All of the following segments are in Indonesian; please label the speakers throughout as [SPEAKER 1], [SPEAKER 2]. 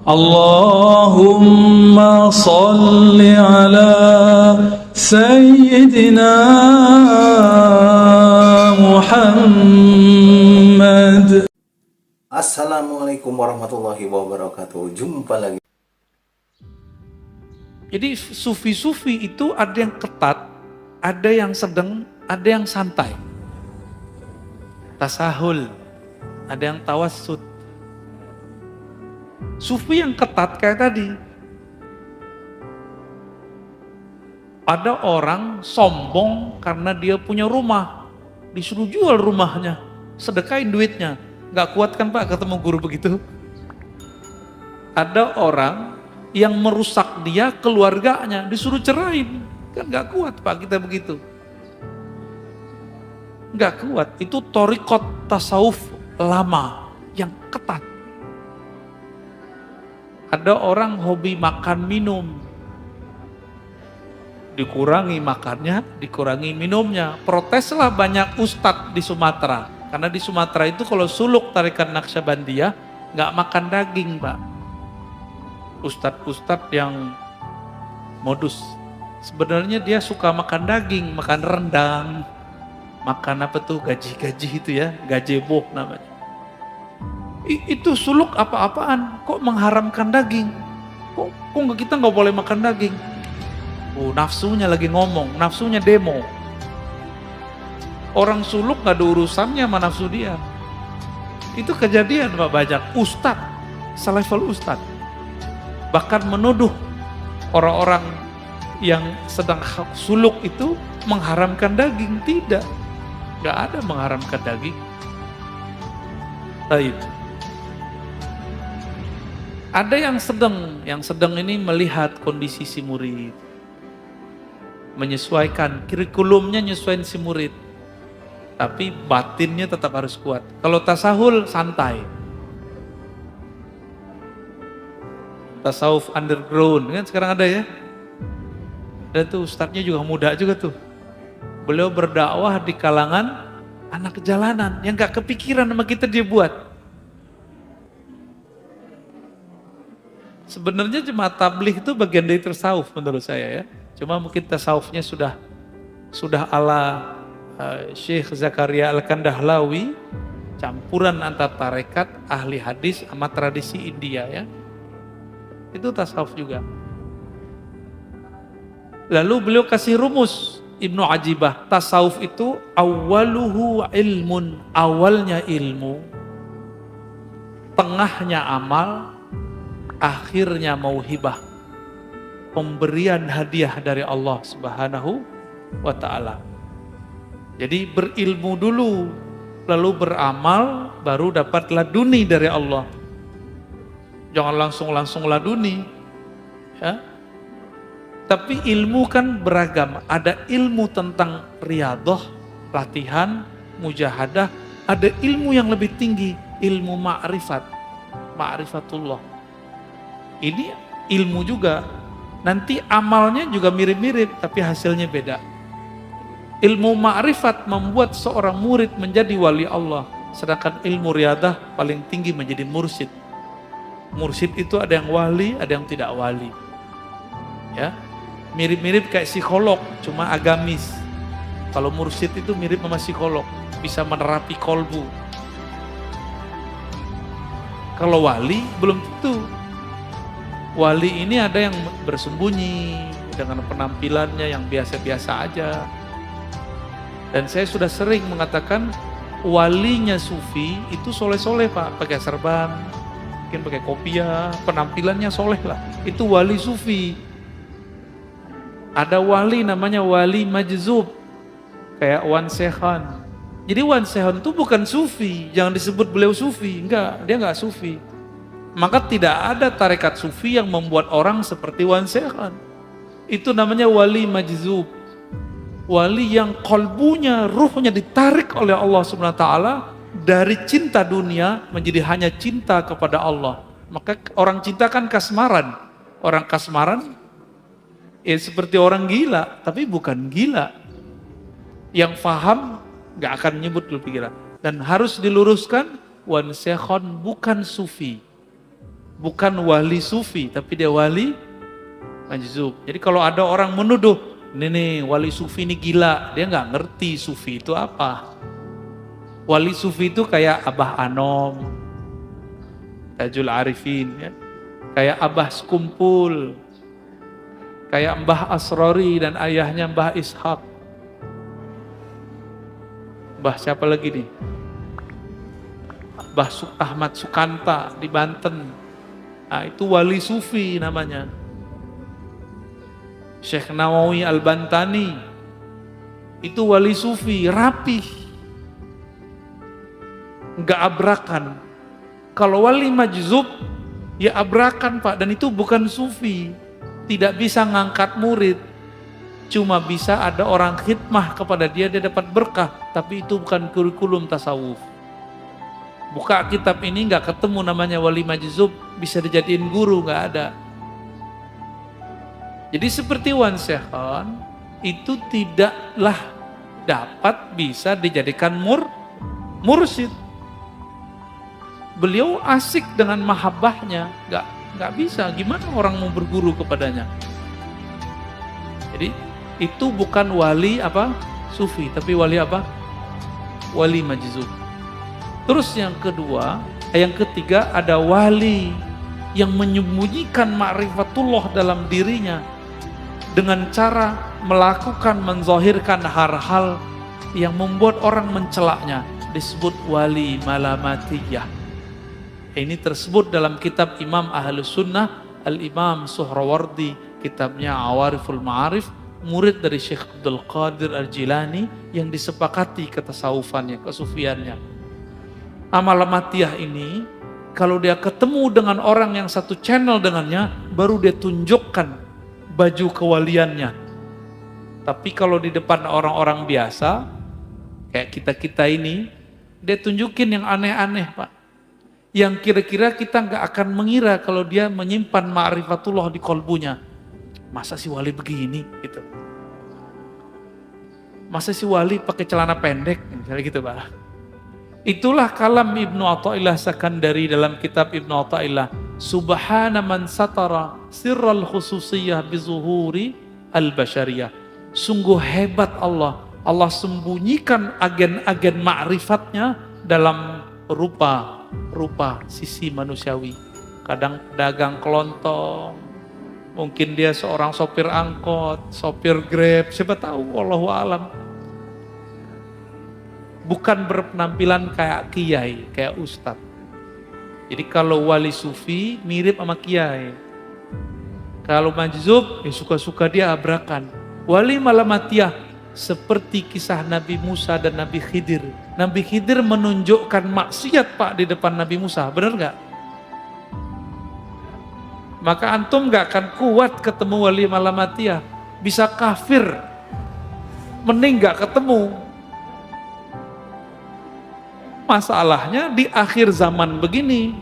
[SPEAKER 1] Allahumma salli ala Sayyidina Muhammad.
[SPEAKER 2] Assalamualaikum warahmatullahi wabarakatuh. Jumpa lagi.
[SPEAKER 3] Jadi sufi-sufi itu ada yang ketat, ada yang sedang, ada yang santai. Tasahul, ada yang tawassut. Sufi yang ketat kayak tadi. Ada orang sombong karena dia punya rumah, disuruh jual rumahnya, sedekahin duitnya. Gak kuat kan Pak ketemu guru begitu? Ada orang yang merusak dia, keluarganya, disuruh cerain. Kan gak kuat Pak kita begitu. Gak kuat, itu thariqat tasawuf lama yang ketat. Ada orang hobi makan minum, dikurangi makannya, dikurangi minumnya. Proteslah banyak ustadz di Sumatera. Karena di Sumatera itu kalau suluk tarikat Naqsyabandiyah nggak makan daging Pak. Ustadz-ustadz yang modus. Sebenarnya dia suka makan daging, makan rendang, makan apa tuh gaji-gaji itu ya, gazebo namanya. Itu suluk apa-apaan, kok mengharamkan daging? Kok kita nggak boleh makan daging? Oh, nafsunya lagi ngomong, nafsunya demo. Orang suluk nggak ada urusannya sama nafsu dia. Itu kejadian Pak banyak. Ustadz, selevel ustadz, bahkan menuduh orang-orang yang sedang suluk itu mengharamkan daging. Tidak, nggak ada mengharamkan daging. Baik. Ada yang sedang ini melihat kondisi si murid, menyesuaikan kurikulumnya, nyesuaiin si murid, tapi batinnya tetap harus kuat. Kalau tasawuf santai, tasawuf underground kan sekarang ada ya. Dan tuh ustadznya juga muda juga tuh. Beliau berdakwah di kalangan anak jalanan yang gak kepikiran sama kita dia buat. Sebenarnya jemaah tabligh itu bagian dari tasawuf menurut saya ya. Cuma mungkin tasawufnya sudah ala Syekh Zakaria Al-Kandahlawi, campuran antara tarekat, ahli hadis sama tradisi India ya. Itu tasawuf juga. Lalu beliau kasih rumus Ibnu Ajibah, tasawuf itu awaluhu ilmun, awalnya ilmu, tengahnya amal, akhirnya mauhibah, pemberian hadiah dari Allah Subhanahu wa ta'ala. Jadi berilmu dulu, lalu beramal, baru dapat laduni dari Allah. Jangan langsung laduni ya. Tapi ilmu kan beragam. Ada ilmu tentang riyadhah, latihan, mujahadah. Ada ilmu yang lebih tinggi, ilmu ma'rifatullah. Ini ilmu juga. Nanti amalnya juga mirip-mirip, tapi hasilnya beda. Ilmu ma'rifat membuat seorang murid menjadi wali Allah. Sedangkan ilmu riyadhah paling tinggi menjadi mursyid. Mursyid itu ada yang wali, ada yang tidak wali. Ya, mirip-mirip kayak psikolog, cuma agamis. Kalau mursyid itu mirip sama psikolog, bisa menerapi kolbu. Kalau wali belum tentu. Wali ini ada yang bersembunyi dengan penampilannya yang biasa-biasa aja. Dan saya sudah sering mengatakan walinya sufi itu soleh-soleh Pak, pakai serban, mungkin pakai kopiah, penampilannya soleh lah. Itu wali sufi. Ada wali namanya wali majzub, kayak Wan Sekhan. Jadi Wan Sekhan itu bukan sufi, jangan disebut beliau sufi, enggak, dia enggak sufi. Maka tidak ada tarekat sufi yang membuat orang seperti Wan Sekhan. Itu namanya wali majzub. Wali yang kolbunya, ruhnya ditarik oleh Allah Subhanahu wa ta'ala dari cinta dunia menjadi hanya cinta kepada Allah. Maka orang cinta kan kasmaran. Orang kasmaran ya seperti orang gila, tapi bukan gila. Yang faham gak akan nyebut lebih gila. Dan harus diluruskan, Wan Sekhan bukan sufi. bukan wali sufi, tapi dia wali majzub. Jadi kalau ada orang menuduh, ini nih wali sufi ini gila, dia nggak ngerti sufi itu apa. Wali sufi itu kayak Abah Anom, Tajul Arifin, ya. Kayak Abah Sekumpul, kayak Mbah Asrori dan ayahnya Mbah Ishak. Mbah siapa lagi nih? Mbah Ahmad Sukanta di Banten. Nah, itu wali sufi namanya. Syekh Nawawi Al-Bantani, itu wali sufi, rapih, nggak abrakan. Kalau wali majzub, ya abrakan Pak, dan itu bukan sufi. Tidak bisa ngangkat murid, cuma bisa ada orang khidmah kepada dia, dia dapat berkah, tapi itu bukan kurikulum tasawuf. Buka kitab ini nggak ketemu namanya wali majzub, bisa dijadiin guru, nggak ada. Jadi seperti Wan Sekhon, itu tidaklah dapat bisa dijadikan mursyid. Beliau asik dengan mahabbahnya, nggak bisa. Gimana orang mau berguru kepadanya? Jadi itu bukan wali apa sufi, tapi wali apa? Wali majzub. Terus yang ketiga ada wali yang menyembunyikan ma'rifatullah dalam dirinya dengan cara melakukan, menzahirkan hal-hal yang membuat orang mencelaknya, disebut wali malamatiyah. Ini tersebut dalam kitab Imam Ahlus Sunnah Al-Imam Suhrawardi, kitabnya Awariful Ma'arif, murid dari Syekh Abdul Qadir Al-Jilani yang disepakati ketasawufannya, kesufiannya. Malamatiyah ini kalau dia ketemu dengan orang yang satu channel dengannya, baru dia tunjukkan baju kewaliannya. Tapi kalau di depan orang-orang biasa kayak kita-kita ini, dia tunjukin yang aneh-aneh Pak, yang kira-kira kita nggak akan mengira kalau dia menyimpan ma'rifatullah di kolbunya. Masa si wali begini gitu, masa si wali pakai celana pendek misalnya gitu Pak. Itulah kalam Ibnu Athaillah Sakandari dalam kitab Ibnu Athaillah, subhana man satara sirral khususiyah bizuhuri al-basyariyah. Sungguh hebat Allah, Allah sembunyikan agen-agen ma'rifatnya dalam rupa sisi manusiawi. Kadang pedagang kelontong, mungkin dia seorang sopir angkot, sopir Grab, siapa tahu, wallahu alam. Bukan berpenampilan kayak kiai, kayak ustadz. Jadi kalau wali sufi mirip sama kiai. Kalau majzub, ya suka-suka dia abrakan. Wali malamatiyah seperti kisah Nabi Musa dan Nabi Khidir. Nabi Khidir menunjukkan maksiat Pak di depan Nabi Musa, benar nggak? Maka antum nggak akan kuat ketemu wali malamatiyah, bisa kafir, mending nggak ketemu. Masalahnya di akhir zaman begini,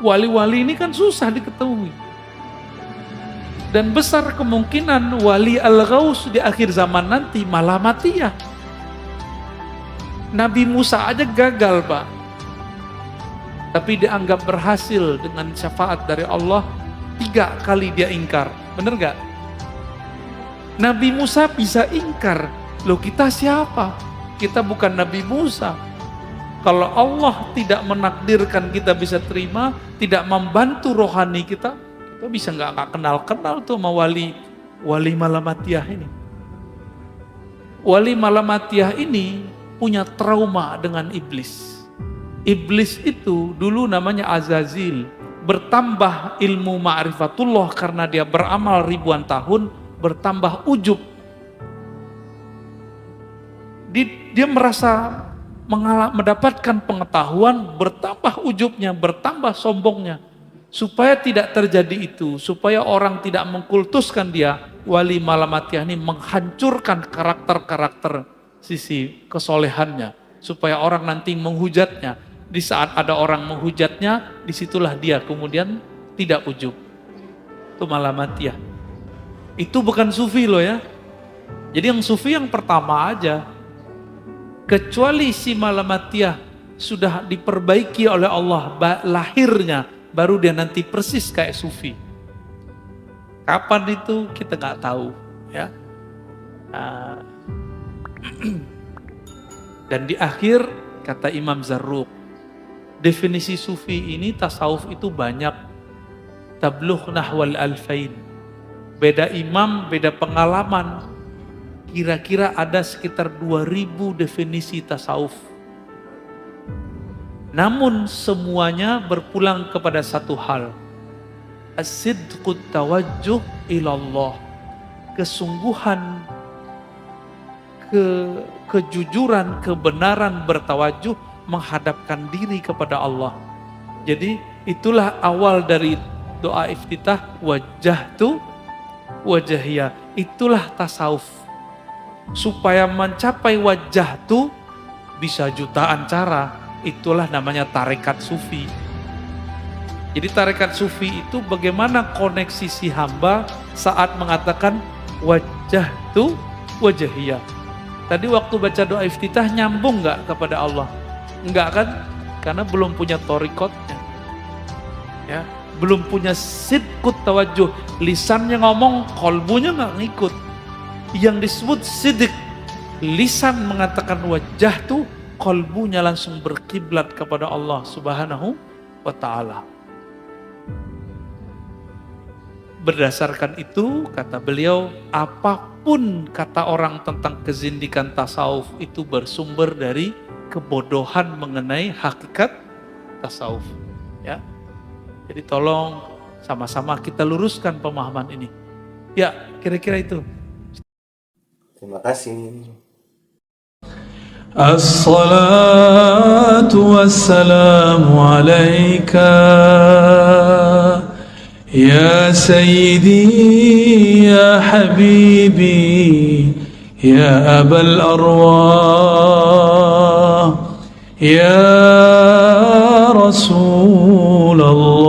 [SPEAKER 3] wali-wali ini kan susah diketahui. Dan besar kemungkinan wali al-ghaus di akhir zaman nanti malamatiyah. Nabi Musa aja gagal Pak, tapi dianggap berhasil dengan syafaat dari Allah. 3 kali dia ingkar, bener gak? Nabi Musa bisa ingkar, loh kita siapa? Kita bukan Nabi Musa. Kalau Allah tidak menakdirkan kita bisa terima, tidak membantu rohani kita bisa nggak kenal-kenal tuh sama wali malamatiyah ini. Wali malamatiyah ini punya trauma dengan iblis. Iblis itu dulu namanya Azazil, bertambah ilmu ma'rifatullah karena dia beramal ribuan tahun, bertambah ujub. Dia merasa mendapatkan pengetahuan, bertambah ujubnya, bertambah sombongnya. Supaya tidak terjadi itu, supaya orang tidak mengkultuskan dia, wali malamatiyah ini menghancurkan karakter-karakter sisi kesolehannya. Supaya orang nanti menghujatnya. Di saat ada orang menghujatnya, disitulah dia kemudian tidak ujub. Itu malamatiyah. Itu bukan sufi loh ya. Jadi yang sufi yang pertama aja. Kecuali si malamatiyah sudah diperbaiki oleh Allah lahirnya, baru dia nanti persis kayak sufi. Kapan itu kita nggak tahu, ya. Dan di akhir kata Imam Zarruq, definisi sufi ini tasawuf itu banyak. Tablugh nahwal alfain. Beda imam, beda pengalaman. Kira-kira ada sekitar 2000 definisi tasawuf. Namun semuanya berpulang kepada satu hal. As-sidqut tawajjuh ilallah. Kesungguhan, kejujuran, kebenaran bertawajuh menghadapkan diri kepada Allah. Jadi itulah awal dari doa iftitah, wajjahtu wajahiyah. Itulah tasawuf. Supaya mencapai wajjahtu bisa jutaan cara. Itulah namanya tarekat sufi. Jadi tarekat sufi itu bagaimana koneksi si hamba saat mengatakan wajjahtu wajahiyah. Tadi waktu baca doa iftitah nyambung nggak kepada Allah? Enggak kan? Karena belum punya torikotnya. Ya, belum punya sidqut tawajuh. Lisannya ngomong, kolbunya nggak ngikut. Yang disebut sidik, lisan mengatakan wajah tuh, kolbunya langsung berkiblat kepada Allah Subhanahu wa Ta'ala. Berdasarkan itu, kata beliau, apapun kata orang tentang kezindikan tasawuf itu bersumber dari kebodohan mengenai hakikat tasawuf. Ya, jadi tolong sama-sama kita luruskan pemahaman ini. Ya, kira-kira itu.
[SPEAKER 2] Terima kasih.
[SPEAKER 1] As-salatu wassalamu alaika ya sayyidi ya habibi ya abal arwah ya Rasulullah.